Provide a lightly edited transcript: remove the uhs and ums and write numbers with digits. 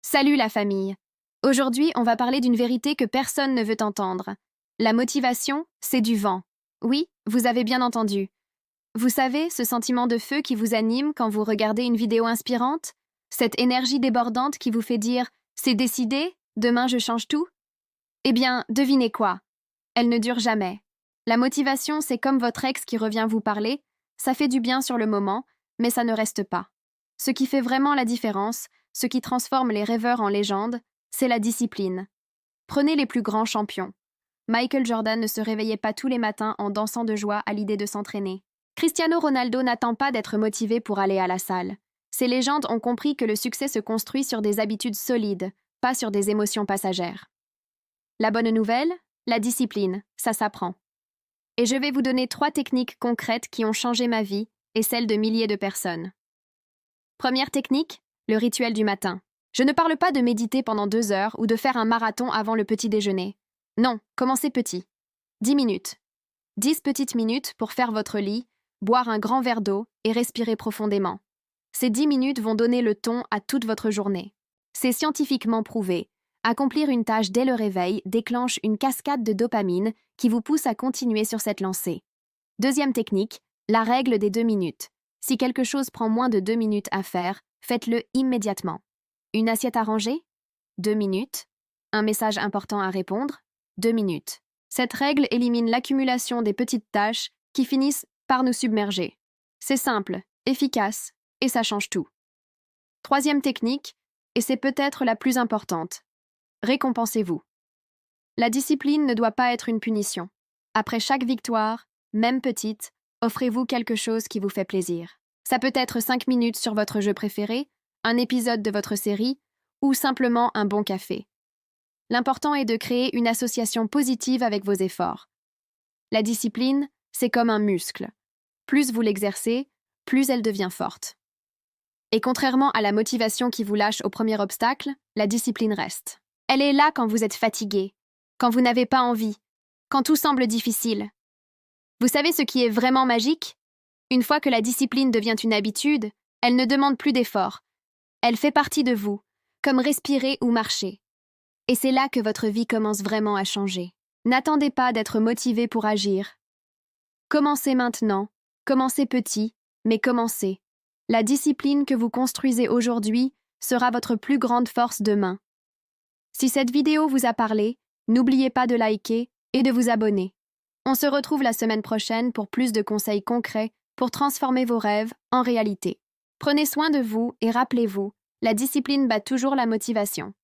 Salut la famille. Aujourd'hui, on va parler d'une vérité que personne ne veut entendre. La motivation, c'est du vent. Oui, vous avez bien entendu. Vous savez, ce sentiment de feu qui vous anime quand vous regardez une vidéo inspirante? Cette énergie débordante qui vous fait dire « c'est décidé, demain je change tout ?» Eh bien, devinez quoi? Elle ne dure jamais. La motivation, c'est comme votre ex qui revient vous parler. Ça fait du bien sur le moment, mais ça ne reste pas. Ce qui fait vraiment la différence, ce qui transforme les rêveurs en légendes, c'est la discipline. Prenez les plus grands champions. Michael Jordan ne se réveillait pas tous les matins en dansant de joie à l'idée de s'entraîner. Cristiano Ronaldo n'attend pas d'être motivé pour aller à la salle. Ces légendes ont compris que le succès se construit sur des habitudes solides, pas sur des émotions passagères. La bonne nouvelle, la discipline, ça s'apprend. Et je vais vous donner 3 techniques concrètes qui ont changé ma vie et celle de milliers de personnes. Première technique, le rituel du matin. Je ne parle pas de méditer pendant 2 heures ou de faire un marathon avant le petit déjeuner. Non, commencez petit. 10 minutes. 10 petites minutes pour faire votre lit, boire un grand verre d'eau et respirer profondément. Ces 10 minutes vont donner le ton à toute votre journée. C'est scientifiquement prouvé. Accomplir une tâche dès le réveil déclenche une cascade de dopamine qui vous pousse à continuer sur cette lancée. Deuxième technique, la règle des 2 minutes. Si quelque chose prend moins de 2 minutes à faire, faites-le immédiatement. Une assiette à ranger? 2 minutes. Un message important à répondre? 2 minutes. Cette règle élimine l'accumulation des petites tâches qui finissent par nous submerger. C'est simple, efficace, et ça change tout. Troisième technique, et c'est peut-être la plus importante. Récompensez-vous. La discipline ne doit pas être une punition. Après chaque victoire, même petite, offrez-vous quelque chose qui vous fait plaisir. Ça peut être 5 minutes sur votre jeu préféré, un épisode de votre série, ou simplement un bon café. L'important est de créer une association positive avec vos efforts. La discipline, c'est comme un muscle. Plus vous l'exercez, plus elle devient forte. Et contrairement à la motivation qui vous lâche au premier obstacle, la discipline reste. Elle est là quand vous êtes fatigué, quand vous n'avez pas envie, quand tout semble difficile. Vous savez ce qui est vraiment magique? Une fois que la discipline devient une habitude, elle ne demande plus d'efforts. Elle fait partie de vous, comme respirer ou marcher. Et c'est là que votre vie commence vraiment à changer. N'attendez pas d'être motivé pour agir. Commencez maintenant, commencez petit, mais commencez. La discipline que vous construisez aujourd'hui sera votre plus grande force demain. Si cette vidéo vous a parlé, n'oubliez pas de liker et de vous abonner. On se retrouve la semaine prochaine pour plus de conseils concrets pour transformer vos rêves en réalité. Prenez soin de vous et rappelez-vous, la discipline bat toujours la motivation.